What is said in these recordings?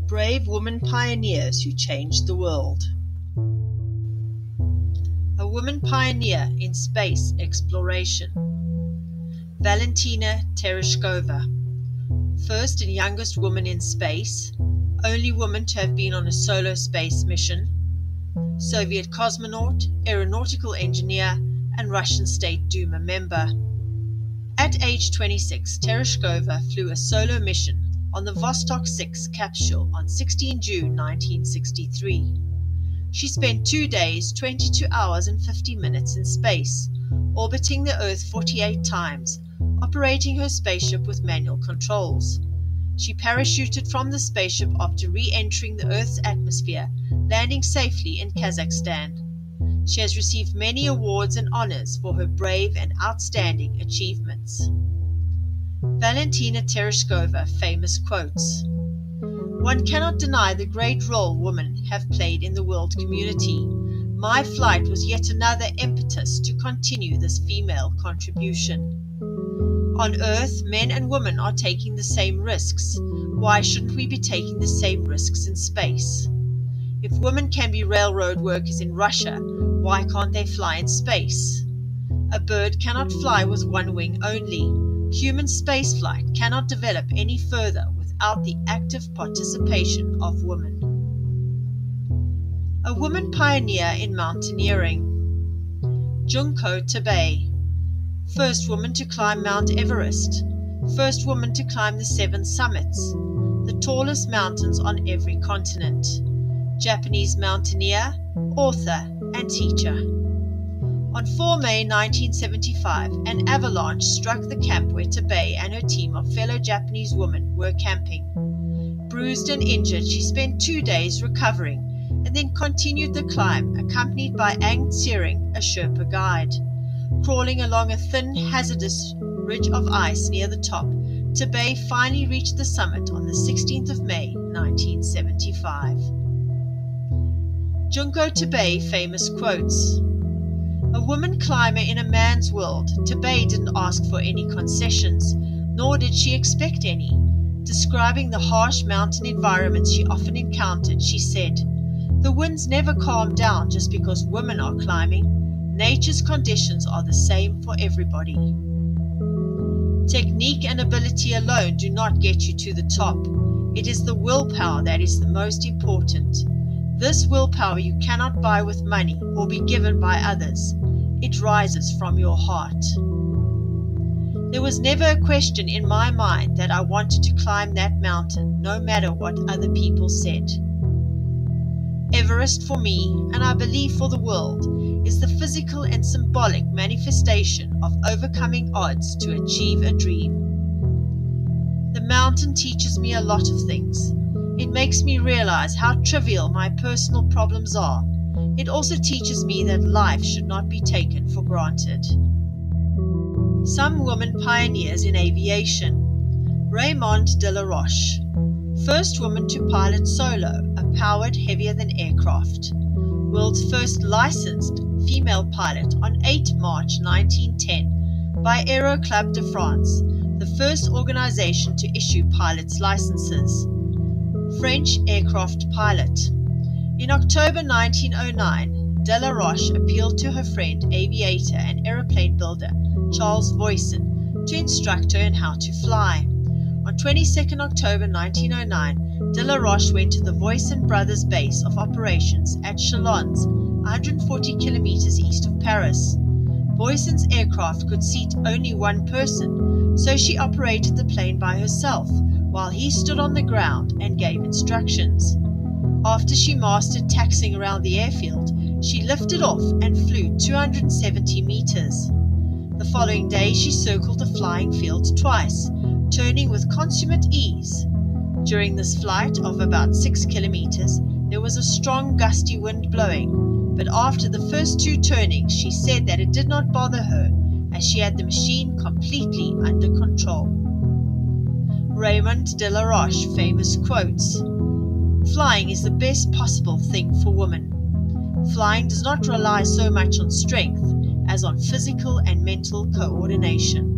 Brave woman pioneers who changed the world. A woman pioneer in space exploration. Valentina Tereshkova, first and youngest woman in space, only woman to have been on a solo space mission, Soviet cosmonaut, aeronautical engineer, and Russian State Duma member. At age 26, Tereshkova flew a solo mission on the Vostok 6 capsule on 16 June 1963. She spent 2 days, 22 hours and 50 minutes in space, orbiting the Earth 48 times, operating her spaceship with manual controls. She parachuted from the spaceship after re-entering the Earth's atmosphere, landing safely in Kazakhstan. She has received many awards and honors for her brave and outstanding achievements. Valentina Tereshkova famous quotes. One cannot deny the great role women have played in the world community. My flight was yet another impetus to continue this female contribution. On Earth, men and women are taking the same risks. Why shouldn't we be taking the same risks in space? If women can be railroad workers in Russia, why can't they fly in space? A bird cannot fly with one wing only. Human spaceflight cannot develop any further without the active participation of women. A woman pioneer in mountaineering. Junko Tabei, first woman to climb Mount Everest, first woman to climb the 7 summits, the tallest mountains on every continent. Japanese mountaineer, author, and teacher. On 4 May 1975, an avalanche struck the camp where Tabei and her team of fellow Japanese women were camping. Bruised and injured, she spent 2 days recovering and then continued the climb, accompanied by Ang Tsering, a Sherpa guide. Crawling along a thin, hazardous ridge of ice near the top, Tabei finally reached the summit on the 16th of May 1975. Junko Tabei famous quotes. A woman climber in a man's world, Tabei didn't ask for any concessions, nor did she expect any. Describing the harsh mountain environments she often encountered, she said, "The winds never calm down just because women are climbing. Nature's conditions are the same for everybody." Technique and ability alone do not get you to the top. It is the willpower that is the most important. This willpower you cannot buy with money or be given by others. It rises from your heart. There was never a question in my mind that I wanted to climb that mountain, no matter what other people said. Everest for me, and I believe for the world, is the physical and symbolic manifestation of overcoming odds to achieve a dream. The mountain teaches me a lot of things. It makes me realize how trivial my personal problems are. It also teaches me that life should not be taken for granted. Some women pioneers in aviation. Raymonde de la Roche, first woman to pilot solo a powered heavier-than-air craft. World's first licensed female pilot on 8 March 1910 by Aero Club de France, the first organization to issue pilot's licenses. French aircraft pilot. In October 1909, de la Roche appealed to her friend, aviator and aeroplane builder Charles Voisin, to instruct her in how to fly. On 22 October 1909, de la Roche went to the Voisin Brothers base of operations at Chalons, 140 kilometers east of Paris. Voisin's aircraft could seat only one person, so she operated the plane by herself, while he stood on the ground and gave instructions. After she mastered taxiing around the airfield, she lifted off and flew 270 meters. The following day, she circled the flying field twice, turning with consummate ease. During this flight of about 6 kilometers, there was a strong gusty wind blowing, but after the first 2 turnings, she said that it did not bother her, as she had the machine completely under control. Raymonde de la Roche famous quotes. Flying is the best possible thing for women. Flying does not rely so much on strength as on physical and mental coordination.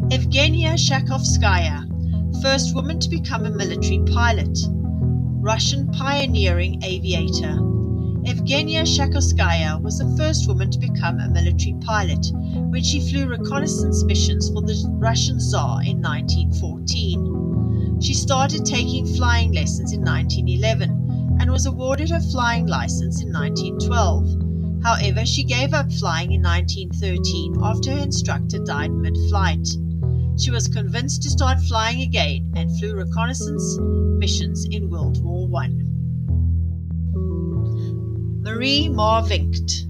Evgenia Shakhovskaya, First woman to become a military pilot. Russian pioneering aviator. Evgenia Shakovskaya was the first woman to become a military pilot when she flew reconnaissance missions for the Russian Tsar in 1914. She started taking flying lessons in 1911 and was awarded her flying license in 1912. However, she gave up flying in 1913 after her instructor died mid-flight. She was convinced to start flying again and flew reconnaissance missions in World War I. Marie Marvinkt,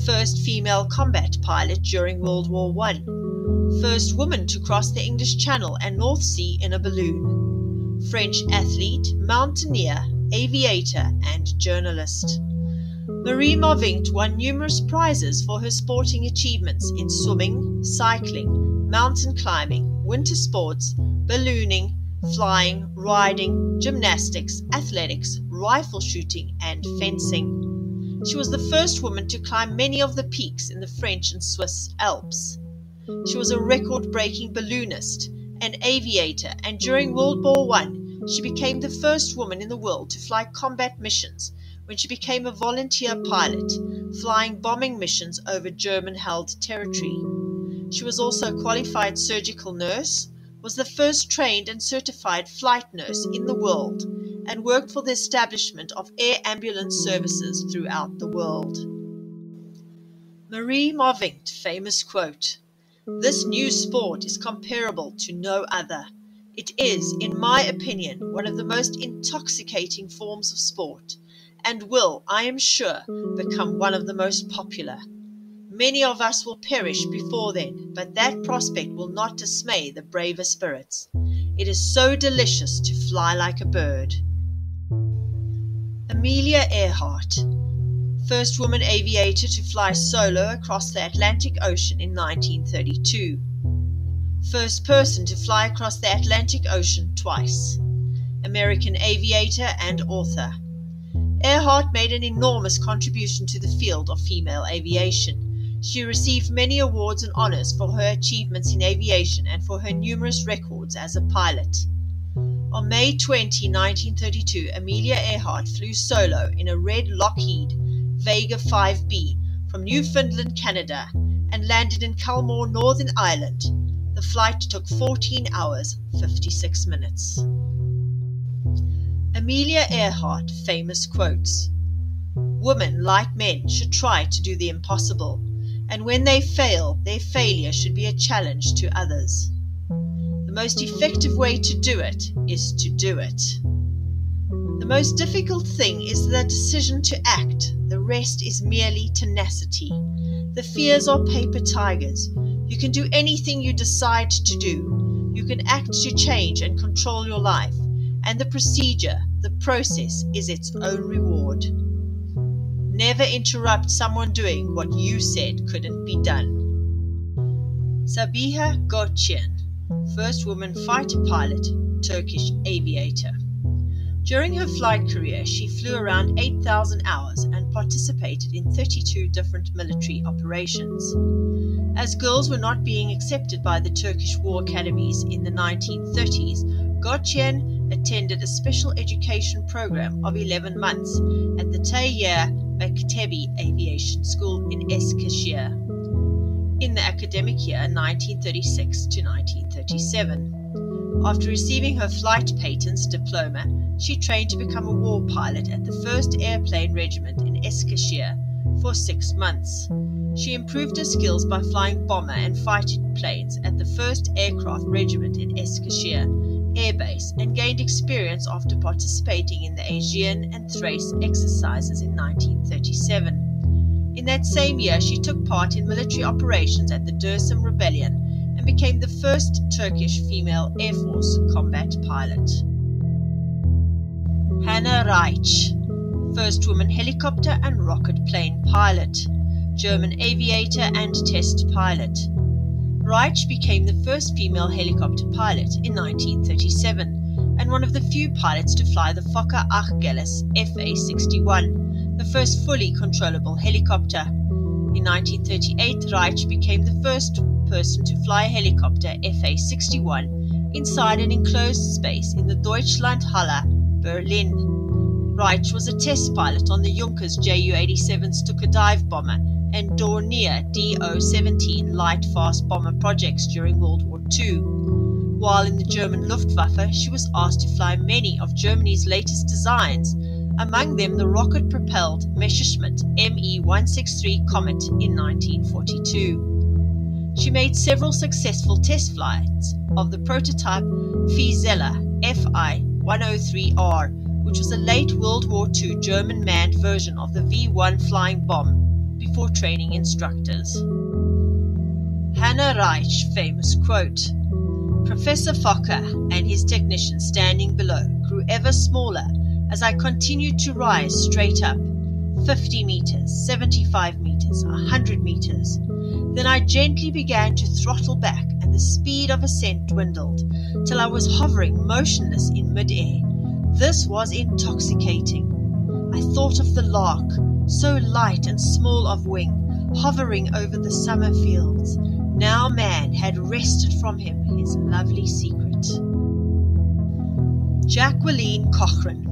first female combat pilot during World War I. First woman to cross the English Channel and North Sea in a balloon. French athlete, mountaineer, aviator, and journalist. Marie Marvinkt won numerous prizes for her sporting achievements in swimming, cycling, mountain climbing, winter sports, ballooning, flying, riding, gymnastics, athletics, rifle shooting, and fencing. She was the first woman to climb many of the peaks in the French and Swiss Alps. She was a record-breaking balloonist, an aviator, and during World War I, she became the first woman in the world to fly combat missions when she became a volunteer pilot, flying bombing missions over German-held territory. She was also a qualified surgical nurse, was the first trained and certified flight nurse in the world, and worked for the establishment of air ambulance services throughout the world. Marie Marvinkt famous quote, "This new sport is comparable to no other. It is, in my opinion, one of the most intoxicating forms of sport, and will, I am sure, become one of the most popular. Many of us will perish before then, but that prospect will not dismay the braver spirits. It is so delicious to fly like a bird." Amelia Earhart, first woman aviator to fly solo across the Atlantic Ocean in 1932. First person to fly across the Atlantic Ocean twice. American aviator and author. Earhart made an enormous contribution to the field of female aviation. She received many awards and honors for her achievements in aviation and for her numerous records as a pilot. On May 20, 1932, Amelia Earhart flew solo in a red Lockheed Vega 5B from Newfoundland, Canada, and landed in Culmore, Northern Ireland. The flight took 14 hours, 56 minutes. Amelia Earhart famous quotes, "Women, like men, should try to do the impossible, and when they fail, their failure should be a challenge to others. The most effective way to do it is to do it. The most difficult thing is the decision to act. The rest is merely tenacity. The fears are paper tigers. You can do anything you decide to do. You can act to change and control your life, and the procedure, the process, is its own reward. Never interrupt someone doing what you said couldn't be done." Sabiha Gökçen, first woman fighter pilot, Turkish aviator. During her flight career, she flew around 8,000 hours and participated in 32 different military operations. As girls were not being accepted by the Turkish war academies in the 1930s, Gökçen attended a special education program of 11 months at the Tayyar Mektebi Aviation School in Eskişehir in the academic year 1936 to 1937. After receiving her flight patents diploma, she trained to become a war pilot at the 1st Airplane Regiment in Eskişehir for 6 months. She improved her skills by flying bomber and fighting planes at the 1st Aircraft Regiment in Eskişehir Air Base and gained experience after participating in the Aegean and Thrace exercises in 1937. In that same year, she took part in military operations at the Dersim Rebellion and became the first Turkish female Air Force combat pilot. Hannah Reich, first woman helicopter and rocket plane pilot, German aviator and test pilot. Reich became the first female helicopter pilot in 1937 and one of the few pilots to fly the Fokker Achilles FA-61, the first fully controllable helicopter. In 1938, Reich became the first person to fly a helicopter FA-61 inside an enclosed space in the Deutschlandhalle, Berlin. Reich was a test pilot on the Junkers Ju-87 Stuka dive bomber and Dornier Do-17 light fast bomber projects during World War II. While in the German Luftwaffe, she was asked to fly many of Germany's latest designs, among them the rocket-propelled Messerschmitt Me-163 Comet in 1942. She made several successful test flights of the prototype Fieseler Fi-103R, which was a late World War II German manned version of the V-1 flying bomb, before training instructors. Hannah Reich famous quote, "Professor Fokker and his technicians standing below grew ever smaller as I continued to rise straight up, 50 meters, 75 meters, 100 meters. Then I gently began to throttle back and the speed of ascent dwindled till I was hovering motionless in mid-air. This was intoxicating. I thought of the lark, so light and small of wing, hovering over the summer fields. Now man had wrested from him his lovely secret." Jacqueline Cochran,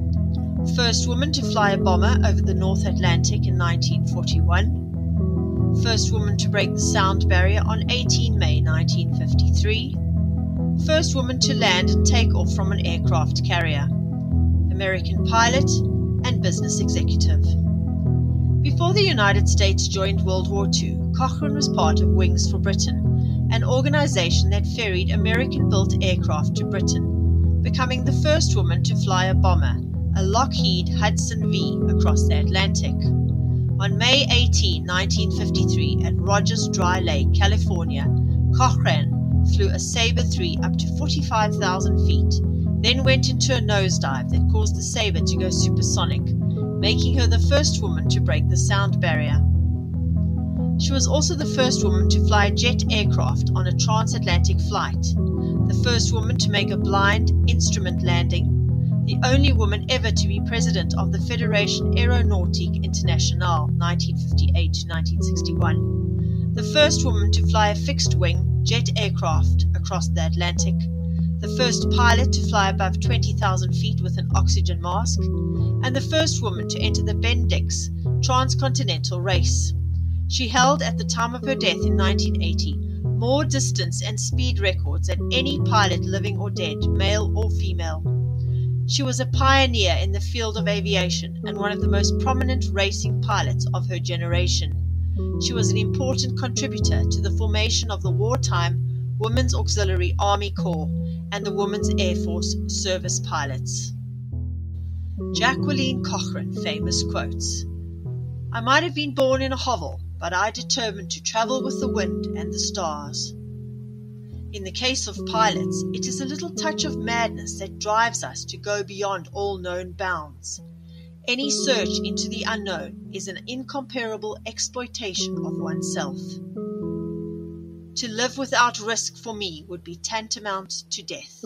first woman to fly a bomber over the North Atlantic in 1941. First woman to break the sound barrier on 18 May 1953. First woman to land and take off from an aircraft carrier. American pilot and business executive. Before the United States joined World War II, Cochran was part of Wings for Britain, an organization that ferried American-built aircraft to Britain, becoming the first woman to fly a bomber, a Lockheed Hudson V, across the Atlantic. On May 18, 1953, at Rogers Dry Lake, California, Cochran flew a Sabre 3 up to 45,000 feet, then went into a nosedive that caused the Sabre to go supersonic, making her the first woman to break the sound barrier. She was also the first woman to fly a jet aircraft on a transatlantic flight, the first woman to make a blind instrument landing, the only woman ever to be president of the Fédération Aéronautique Internationale 1958 to 1961, the first woman to fly a fixed-wing jet aircraft across the Atlantic, the first pilot to fly above 20,000 feet with an oxygen mask, and the first woman to enter the Bendix transcontinental race. She held, at the time of her death in 1980, more distance and speed records than any pilot living or dead, male or female. She was a pioneer in the field of aviation and one of the most prominent racing pilots of her generation. She was an important contributor to the formation of the wartime Women's Auxiliary Army Corps and the Women's Air Force Service Pilots. Jacqueline Cochran famous quotes, "I might have been born in a hovel, but I determined to travel with the wind and the stars." In the case of pilots, it is a little touch of madness that drives us to go beyond all known bounds. Any search into the unknown is an incomparable exploitation of oneself. To live without risk for me would be tantamount to death.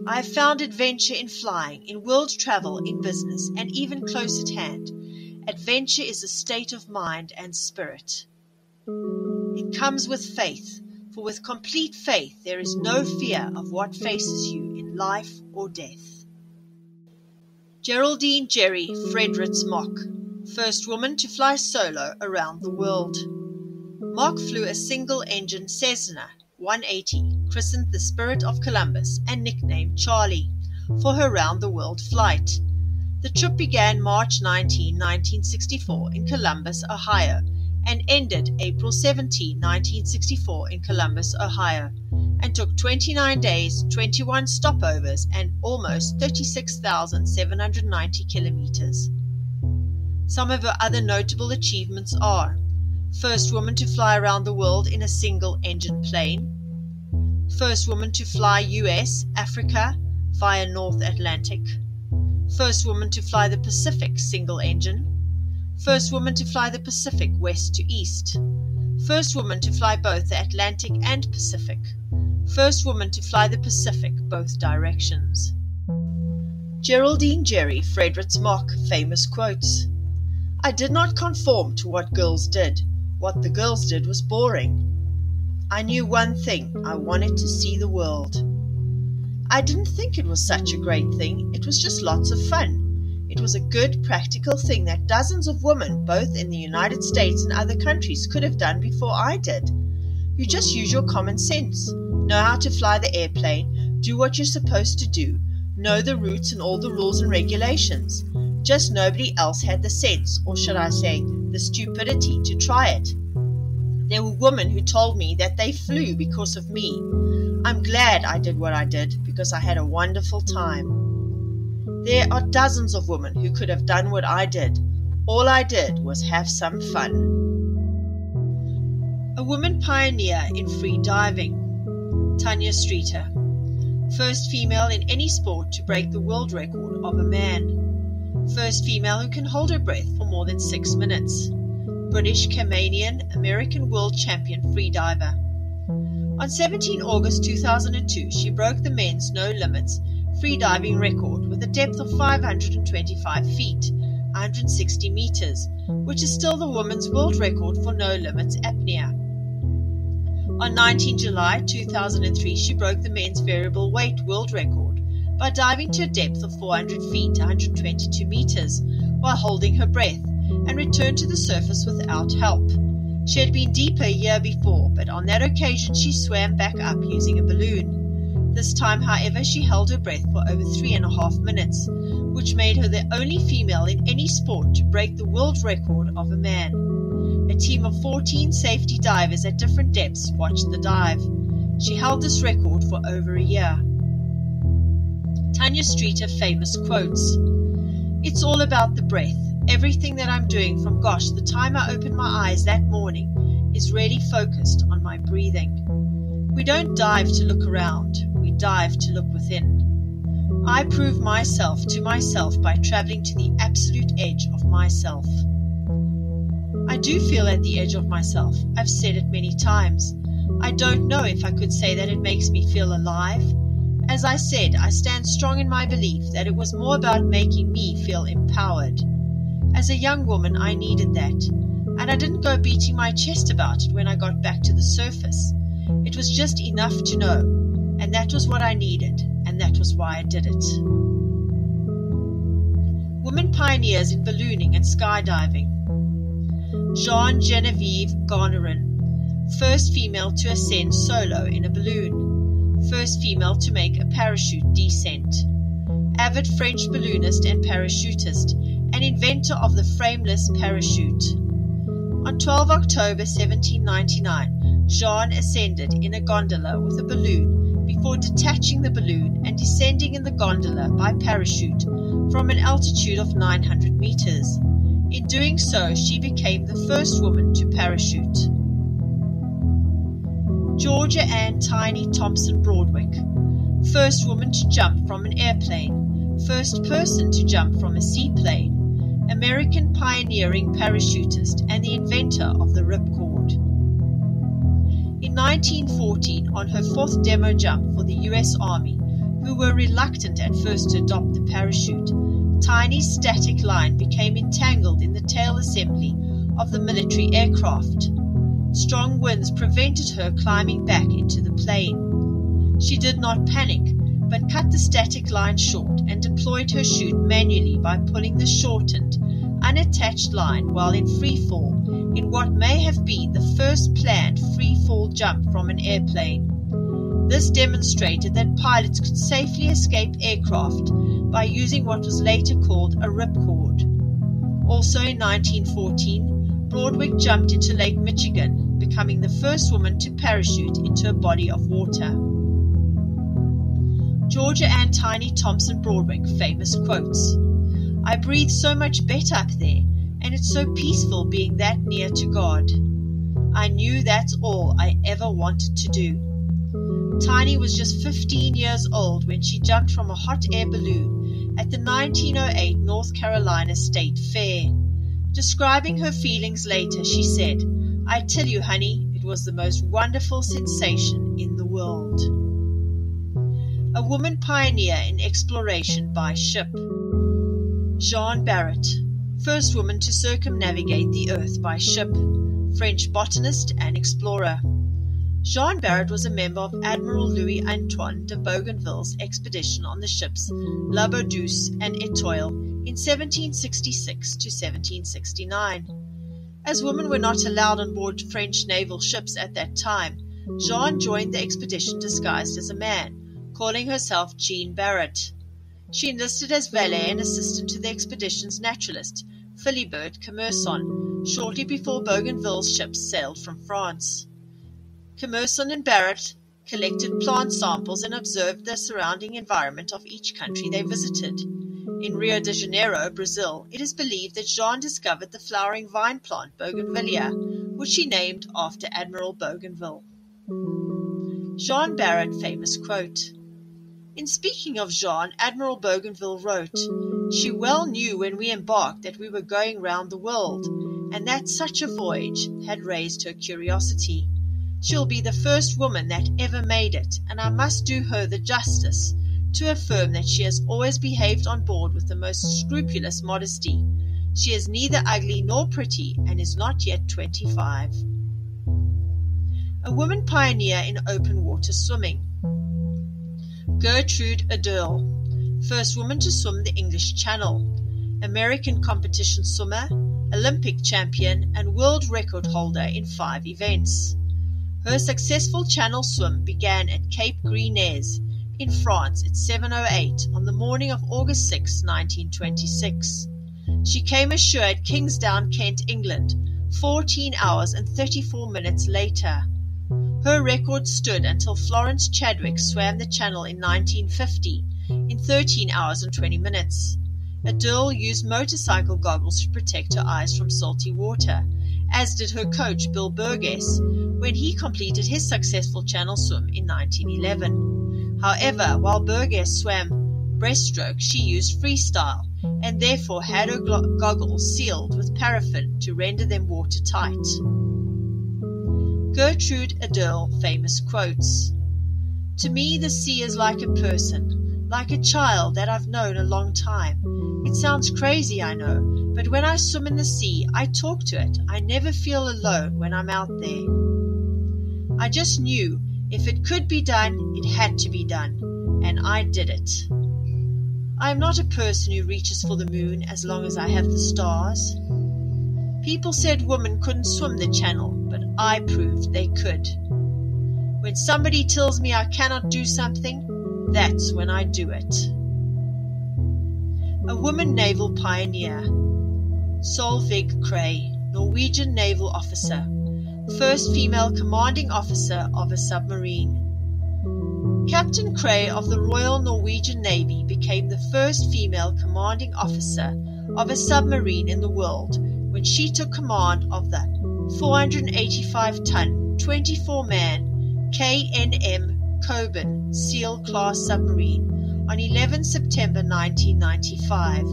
I have found adventure in flying, in world travel, in business, and even close at hand. Adventure is a state of mind and spirit. It comes with faith, for with complete faith there is no fear of what faces you in life or death. Geraldine Jerry Fredericks Mock, first woman to fly solo around the world. Mock flew a single-engine Cessna 180, christened the Spirit of Columbus and nicknamed Charlie, for her round-the-world flight. The trip began March 19, 1964 in Columbus, Ohio, and ended April 17, 1964 in Columbus, Ohio, and took 29 days, 21 stopovers, and almost 36,790 kilometers. Some of her other notable achievements are: first woman to fly around the world in a single-engine plane, first woman to fly US, Africa via North Atlantic, first woman to fly the Pacific single-engine, first woman to fly the Pacific west to east, first woman to fly both the Atlantic and Pacific, first woman to fly the Pacific both directions. Geraldine Jerry Fredericks Mock famous quotes, "I did not conform to what girls did. What the girls did was boring. I knew one thing, I wanted to see the world." I didn't think it was such a great thing. It was just lots of fun. It was a good, practical thing that dozens of women, both in the United States and other countries, could have done before I did. You just use your common sense. Know how to fly the airplane, do what you're supposed to do, know the routes and all the rules and regulations. Just nobody else had the sense, or should I say, the stupidity to try it. There were women who told me that they flew because of me. I'm glad I did what I did because I had a wonderful time. There are dozens of women who could have done what I did. All I did was have some fun. A woman pioneer in free diving. Tanya Streeter. First female in any sport to break the world record of a man. First female who can hold her breath for more than 6 minutes. British, Canadian, American world champion freediver. On 17 August 2002, she broke the men's no limits freediving record with a depth of 525 feet, 160 meters, which is still the women's world record for no limits apnea. On 19 July 2003, she broke the men's variable weight world record by diving to a depth of 400 feet, 122 meters, while holding her breath, and returned to the surface without help. She had been deeper a year before, but on that occasion she swam back up using a balloon. This time, however, she held her breath for over 3.5 minutes, which made her the only female in any sport to break the world record of a man. A team of 14 safety divers at different depths watched the dive. She held this record for over a year. Tanya Streeter famous quotes. It's all about the breath. Everything that I'm doing from the time I opened my eyes that morning is really focused on my breathing. We don't dive to look around. We dive to look within. I prove myself to myself by traveling to the absolute edge of myself. I do feel at the edge of myself. I've said it many times. I don't know if I could say that it makes me feel alive. As I said, I stand strong in my belief that it was more about making me feel empowered. As a young woman, I needed that, and I didn't go beating my chest about it when I got back to the surface. It was just enough to know, and that was what I needed, and that was why I did it. Women pioneers in ballooning and skydiving. Jean Genevieve Garnerin, first female to ascend solo in a balloon. First female to make a parachute descent. Avid French balloonist and parachutist, and inventor of the frameless parachute. On 12 October 1799, Jean ascended in a gondola with a balloon before detaching the balloon and descending in the gondola by parachute from an altitude of 900 meters. In doing so, she became the first woman to parachute. Georgia Ann Tiny Thompson Broadwick, first woman to jump from an airplane, first person to jump from a seaplane, American pioneering parachutist and the inventor of the ripcord. In 1914, on her 4th demo jump for the U.S. Army, who were reluctant at first to adopt the parachute, Tiny's static line became entangled in the tail assembly of the military aircraft. Strong winds prevented her climbing back into the plane. She did not panic, but cut the static line short and deployed her chute manually by pulling the shortened, unattached line while in free fall in what may have been the first planned free fall jump from an airplane. This demonstrated that pilots could safely escape aircraft by using what was later called a ripcord. Also in 1914, Broadwick jumped into Lake Michigan, becoming the first woman to parachute into a body of water. Georgia Ann Tiny Thompson Broadwick famous quotes. I breathe so much better up there, and it's so peaceful being that near to God. I knew that's all I ever wanted to do. Tiny was just 15 years old when she jumped from a hot air balloon at the 1908 North Carolina State Fair. Describing her feelings later, she said, I tell you, honey, it was the most wonderful sensation in the world. A woman pioneer in exploration by ship. Jeanne Barrett, first woman to circumnavigate the earth by ship, French botanist and explorer. Jean Barrett was a member of Admiral Louis-Antoine de Bougainville's expedition on the ships La Boudeuse and Étoile in 1766 to 1769. As women were not allowed on board French naval ships at that time, Jean joined the expedition disguised as a man, calling herself Jean Barrett. She enlisted as valet and assistant to the expedition's naturalist, Philibert Commerson, shortly before Bougainville's ships sailed from France. Commerson and Barrett collected plant samples and observed the surrounding environment of each country they visited. In Rio de Janeiro, Brazil, it is believed that Jean discovered the flowering vine plant Bougainvillea, which she named after Admiral Bougainville. Jean Barrett famous quote. In speaking of Jean, Admiral Bougainville wrote, "She well knew when we embarked that we were going round the world, and that such a voyage had raised her curiosity. She'll be the first woman that ever made it, and I must do her the justice to affirm that she has always behaved on board with the most scrupulous modesty. She is neither ugly nor pretty, and is not yet 25. A woman pioneer in open water swimming. Gertrude Ederle, first woman to swim the English Channel, American competition swimmer, Olympic champion, and world record holder in 5 events. Her successful channel swim began at Cape Grisnez in France at 7:08 on the morning of August 6, 1926. She came ashore at Kingsdown, Kent, England, 14 hours and 34 minutes later. Her record stood until Florence Chadwick swam the channel in 1950 in 13 hours and 20 minutes. Ederle used motorcycle goggles to protect her eyes from salty water, as did her coach Bill Burgess when he completed his successful channel swim in 1911. However, while Burgess swam breaststroke, she used freestyle and therefore had her goggles sealed with paraffin to render them watertight. Gertrude Ederle famous quotes. To me the sea is like a person, like a child that I've known a long time. It sounds crazy, I know, but when I swim in the sea, I talk to it. I never feel alone when I'm out there. I just knew if it could be done, it had to be done, and I did it. I am not a person who reaches for the moon as long as I have the stars. People said women couldn't swim the channel, but I proved they could. When somebody tells me I cannot do something, that's when I do it. A woman naval pioneer. Solveig Krey, Norwegian naval officer. First female commanding officer of a submarine. Captain Krey of the Royal Norwegian Navy became the first female commanding officer of a submarine in the world when she took command of the 485-ton, 24-man KNM Coburn SEAL-class submarine on 11 September 1995.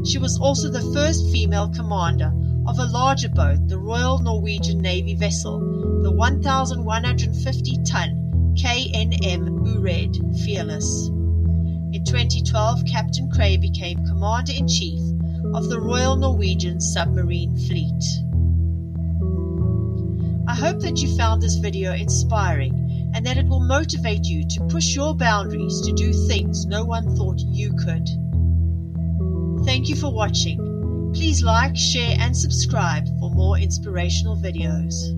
She was also the first female commander of a larger boat, the Royal Norwegian Navy vessel, the 1,150-ton KNM Ured Fearless. In 2012, Captain Krey became Commander-in-Chief of the Royal Norwegian Submarine Fleet. I hope that you found this video inspiring and that it will motivate you to push your boundaries to do things no one thought you could. Thank you for watching. Please like, share, and subscribe for more inspirational videos.